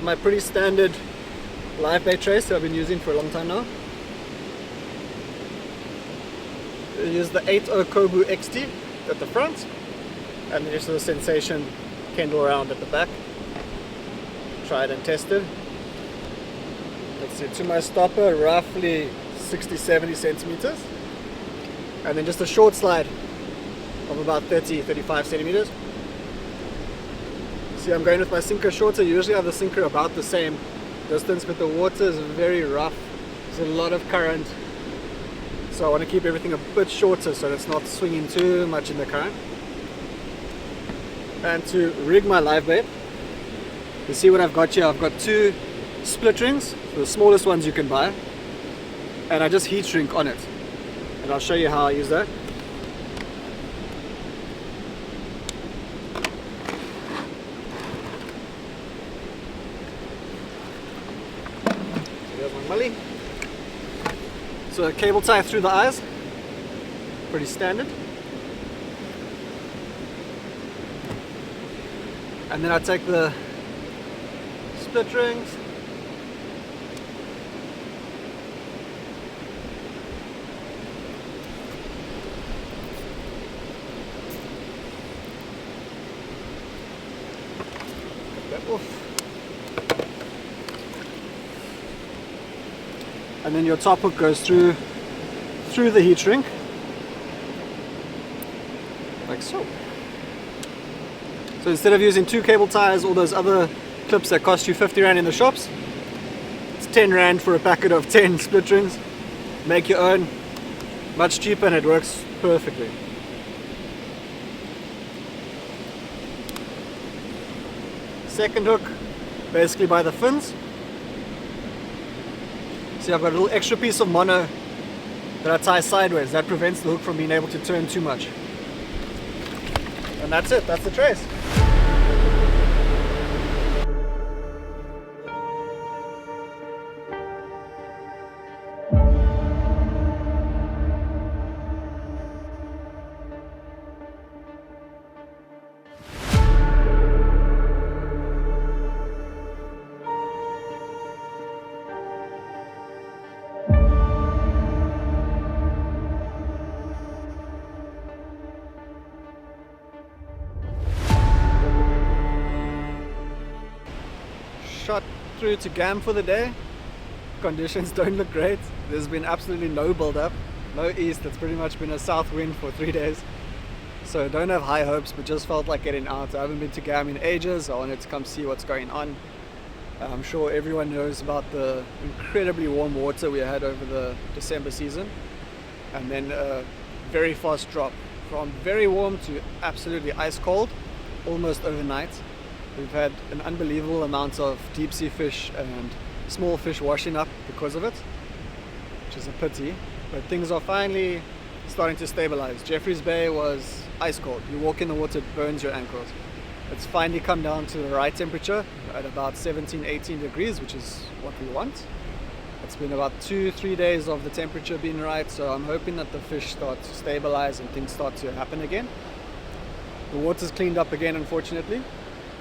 my pretty standard live bait trace that I've been using for a long time now. I use the 8.0 Kobu XT at the front, and then just the Sensation Kendall round at the back. Tried and tested. Let's see, to my stopper, roughly 60-70 centimeters, and then just a short slide of about 30-35 centimeters. See, I'm going with my sinker shorter. Usually I have the sinker about the same distance, but the water is very rough. There's a lot of current, so I want to keep everything a bit shorter so that it's not swinging too much in the current. And to rig my live bait, you see what I've got here. I've got two split rings, the smallest ones you can buy, and I just heat shrink on it, and I'll show you how I use that. There's my mully. So a cable tie through the eyes, pretty standard. And then I take the split rings, cut that off, and then your top hook goes through the heat shrink, like so. So instead of using two cable ties, all those other clips that cost you 50 Rand in the shops, it's 10 Rand for a packet of 10 split rings. Make your own, much cheaper, and it works perfectly. Second hook, basically by the fins. See, I've got a little extra piece of mono that I tie sideways. That prevents the hook from being able to turn too much. And that's it, that's the trace. Shot through to Gam for the day. Conditions don't look great. There's been absolutely no build up, no east. It's pretty much been a south wind for 3 days. So don't have high hopes, but just felt like getting out. I haven't been to Gam in ages. I wanted to come see what's going on. I'm sure everyone knows about the incredibly warm water we had over the December season, and then a very fast drop from very warm to absolutely ice cold almost overnight. We've had an unbelievable amount of deep sea fish and small fish washing up because of it, which is a pity, but things are finally starting to stabilize. Jeffreys Bay was ice cold. You walk in the water, it burns your ankles. It's finally come down to the right temperature at about 17-18 degrees, which is what we want. It's been about 2-3 days of the temperature being right, so I'm hoping that the fish start to stabilize and things start to happen again. The water's cleaned up again, unfortunately.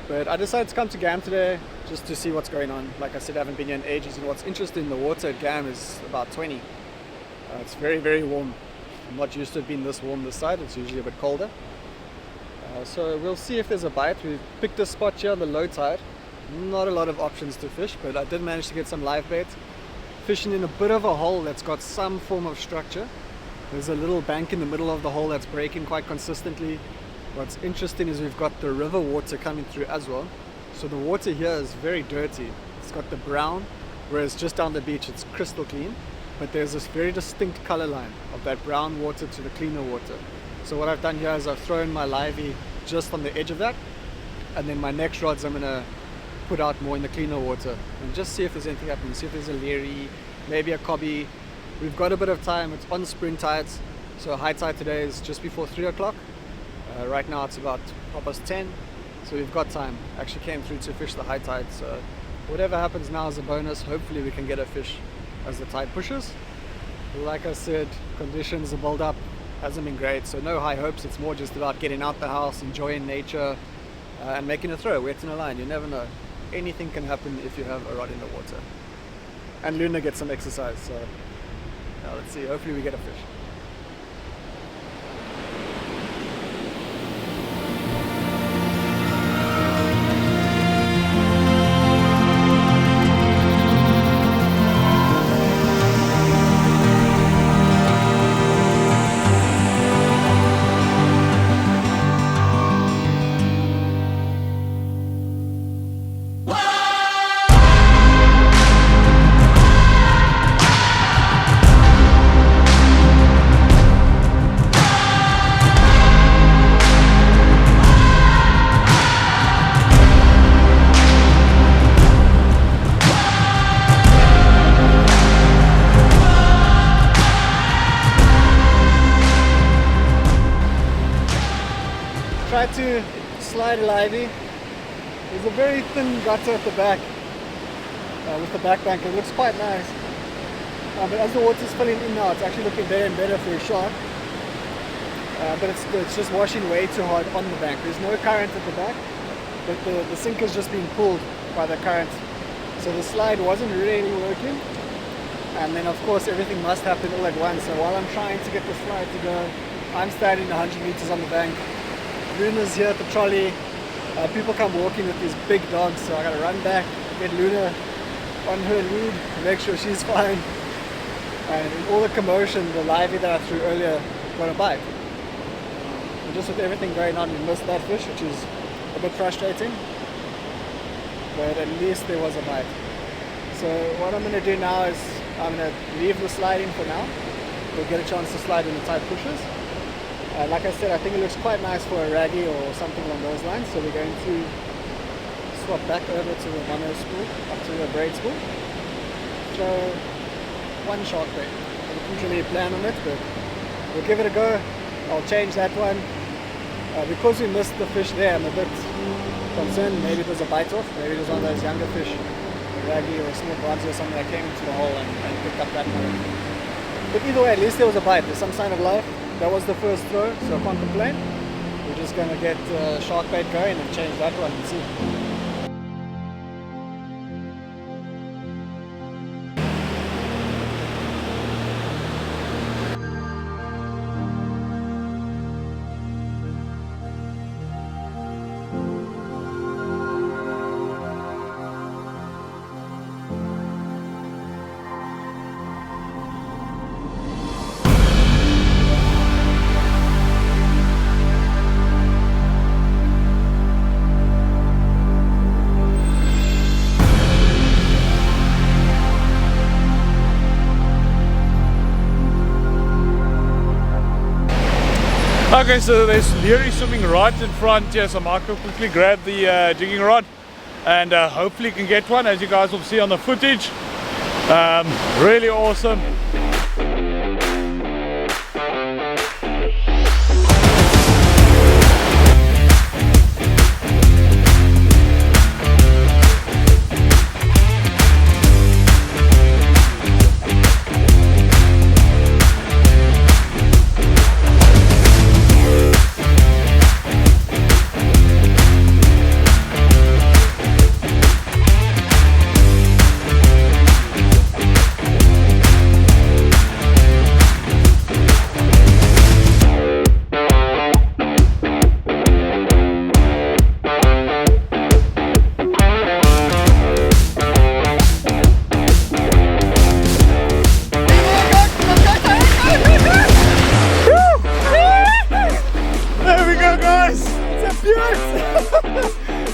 But I decided to come to Gam today just to see what's going on. Like I said, I haven't been here in ages, and what's interesting, the water at Gam is about 20. It's very, very warm. I'm not used to it being this warm this side. It's usually a bit colder. So we'll see if there's a bite. We've picked a spot here on the low tide. Not a lot of options to fish, but I did manage to get some live bait. Fishing in a bit of a hole that's got some form of structure. There's a little bank in the middle of the hole that's breaking quite consistently. What's interesting is we've got the river water coming through as well. So the water here is very dirty. It's got the brown, whereas just down the beach it's crystal clean. But there's this very distinct color line of that brown water to the cleaner water. So what I've done here is I've thrown my livey just on the edge of that, and then my next rods I'm gonna put out more in the cleaner water and just see if there's anything happening, see if there's a leery, maybe a cobby. We've got a bit of time. It's on spring tides, so high tide today is just before 3 o'clock. Right now it's about 10:30, so we've got time. Actually came through to fish the high tide, so whatever happens now is a bonus. Hopefully we can get a fish as the tide pushes. Like I said, conditions, the build up hasn't been great, so no high hopes. It's more just about getting out the house, enjoying nature, and making a throw, wetting a line. You never know. anything can happen if you have a rod in the water. And Luna gets some exercise, so yeah, let's see, hopefully we get a fish. Try to slide a livey. There's a very thin gutter at the back with the back bank. It looks quite nice. But as the water's filling in now, it's actually looking better and better for a shark. But it's just washing way too hard on the bank. There's no current at the back, but the sinker's just being pulled by the current. So the slide wasn't really working. And then of course everything must happen all at once. So while I'm trying to get the slide to go, I'm standing 100 meters on the bank. Luna's here at the trolley. People come walking with these big dogs, so I gotta run back, get Luna on her lead, make sure she's fine. And in all the commotion, the livey that I threw earlier got a bite. And just with everything going on, we missed that fish, which is a bit frustrating. But at least there was a bite. So what I'm gonna do now is I'm gonna leave the sliding for now. We'll get a chance to slide in the tight pushes. Like I said, I think it looks quite nice for a raggy or something along those lines. So we're going to swap back over to the mono spool, up to the braid spool. Throw one shark bait. I didn't really plan on it, but we'll give it a go. I'll change that one. Because we missed the fish there, I'm a bit concerned. Maybe it was a bite off. Maybe it was one of those younger fish, a raggy or a small bronzy or something that came into the hole and picked up that one. But either way, at least there was a bite. There's some sign of life. That was the first throw, so I can't complain. We're just going to get shark bait going and change that one and see. Okay, so there's Leary swimming right in front here, so Marco quickly grabbed the jigging rod and hopefully can get one, as you guys will see on the footage. Really awesome.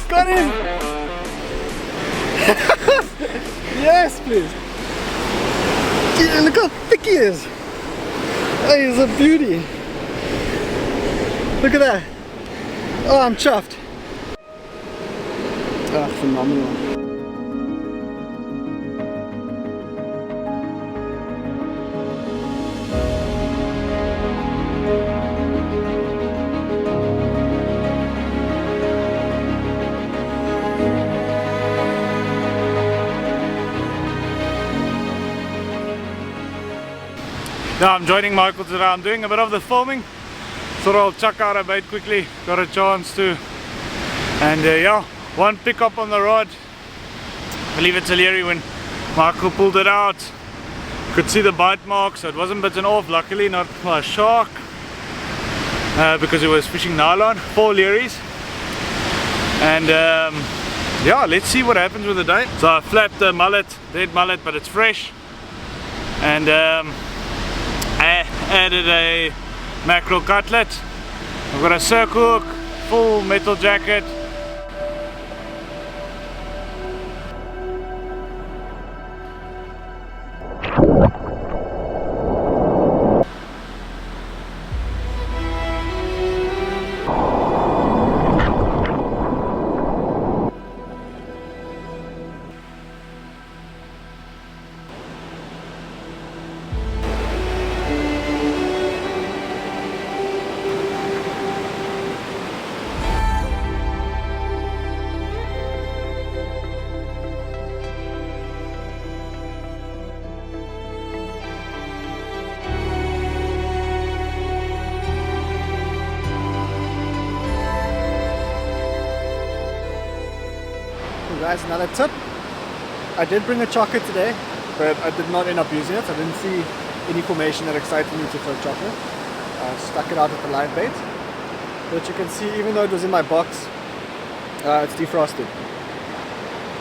Got him! Yes, please! Yeah, look how thick he is! Oh, he's a beauty! Look at that! Oh, I'm chuffed! Ah, phenomenal! Now I'm joining Michael today. I'm doing a bit of the filming, so I'll chuck out a bait quickly. Got a chance to, and yeah, one pickup on the rod, I believe it's a leerie. When Michael pulled it out, could see the bite mark, so it wasn't bitten off. Luckily not by a shark, because he was fishing nylon. 4 leeries. And yeah, let's see what happens with the day. So I flapped the mullet, dead mullet, but it's fresh. And I added a mackerel cutlet. I've got a circle hook, full metal jacket. Guys, another tip. I did bring a chocker today, but I did not end up using it. I didn't see any formation that excited me to throw chocker. I stuck it out with the live bait. But you can see, even though it was in my box, it's defrosted.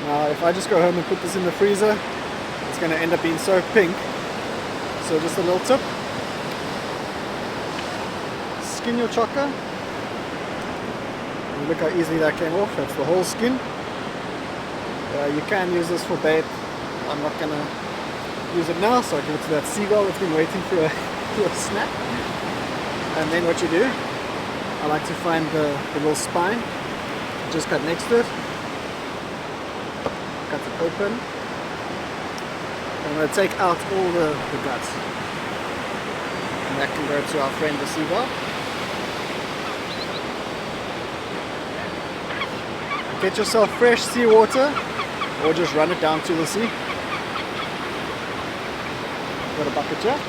Now if I just go home and put this in the freezer, it's going to end up being so pink. So just a little tip. Skin your chocker. And look how easily that came off. That's the whole skin. You can use this for bait. I'm not going to use it now, so I'll give it to that seagull that's been waiting for a, for a snack. And then what you do, I like to find the little spine, just cut next to it, cut it open. I'm going to take out all the guts. And that can go to our friend the seagull. Get yourself fresh seawater, or just run it down to the sea. Got a bucket here.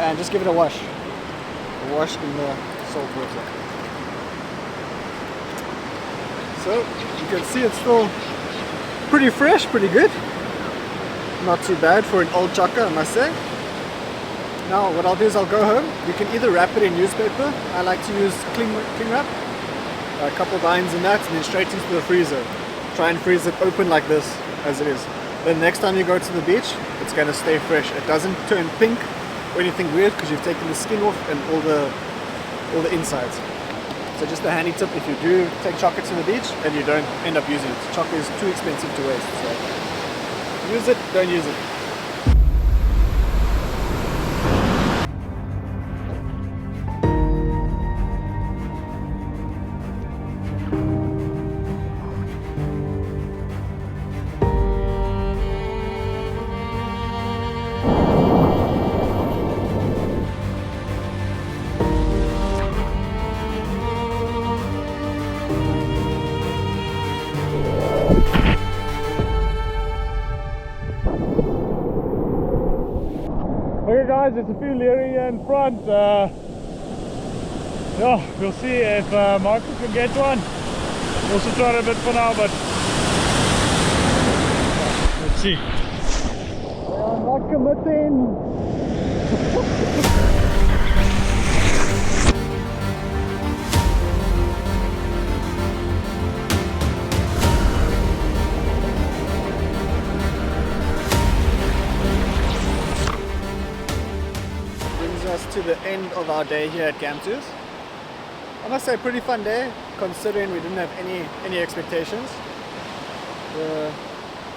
And just give it a wash. A wash in the salt water. So you can see it's still pretty fresh, pretty good. Not too bad for an old chocker, I must say. Now what I'll do is I'll go home. You can either wrap it in newspaper. I like to use cling wrap. A couple of lines in that, and then straight into the freezer. Try and freeze it open like this, as it is. Then next time you go to the beach, it's going to stay fresh. It doesn't turn pink or anything weird because you've taken the skin off and all the insides. So just a handy tip if you do take chocker to the beach and you don't end up using it. Chocker is too expensive to waste. So use it, don't use it. Okay guys, there's a few leerie in front. Yeah, we'll see if Michael can get one. Also tried a bit for now, but let's see. I'm not committing. To the end of our day here at Gamtoos. I must say, pretty fun day considering we didn't have any expectations. The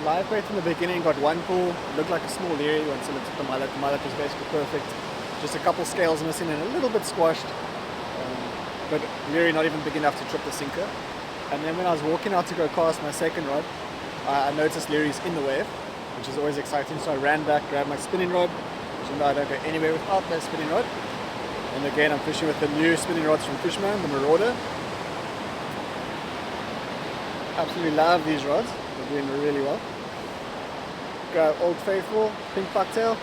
live bait in the beginning got one pull, looked like a small leerie once I looked at the mullet. The mullet was basically perfect, just a couple scales missing and a little bit squashed, but leerie not even big enough to trip the sinker. And then when I was walking out to go cast my second rod, I noticed leeries in the wave, which is always exciting, so I ran back, grabbed my spinning rod. You know, I don't go anywhere without my spinning rod. And again, I'm fishing with the new spinning rods from Fishman, the Marauder. Absolutely love these rods. They're doing really well. Got Old Faithful, pink bucktail.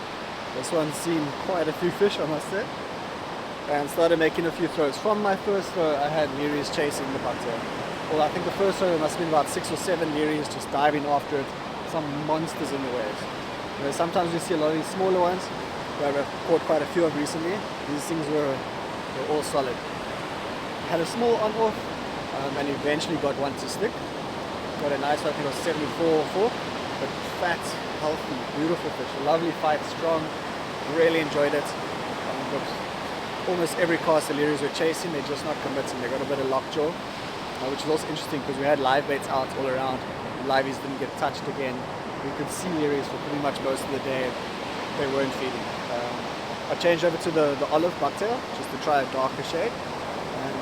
This one's seen quite a few fish, I must say. And started making a few throws. From my first throw, I had leeries chasing the bucktail. well, I think the first time there must have been about 6 or 7 leeries just diving after it. Some monsters in the waves. You know, sometimes we see a lot of these smaller ones, where I've caught quite a few of recently. These things were all solid. Had a small on-off, and eventually got one to stick. Got a nice one, I think it was 74 fork, but fat, healthy, beautiful fish. Lovely fight, strong. Really enjoyed it. But almost every cast the leeries were chasing, they're just not committing. They got a bit of lockjaw, which is also interesting because we had live baits out all around. The liveys didn't get touched again. We could see leeries for pretty much most of the day. They weren't feeding. I changed over to the olive bucktail just to try a darker shade. And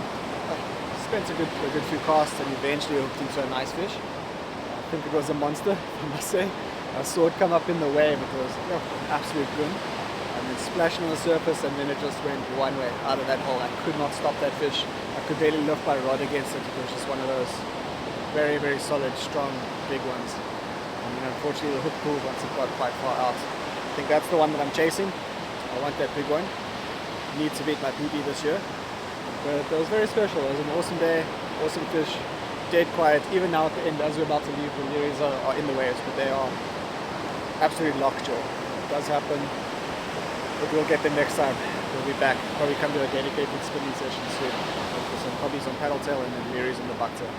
spent a good few casts and eventually hooked into a nice fish. I think it was a monster, I must say. I saw it come up in the wave. It was an absolute goon. And then splashing on the surface, and then it just went one way out of that hole. I could not stop that fish. I could barely lift my rod against it. It was just one of those very, very solid, strong, big ones. And then unfortunately the hook pulled once it got quite far out. I think that's the one that I'm chasing. I want that big one. Need to beat my PB this year. But it was very special. It was an awesome day, awesome fish. Dead quiet. Even now at the end, as we're about to leave, the leeries are in the waves, but they are absolutely lockjaw. It does happen. But we'll get them next time. We'll be back. Probably come to a dedicated spinning session soon. Probably some paddle tail and then leeries in the bucktail.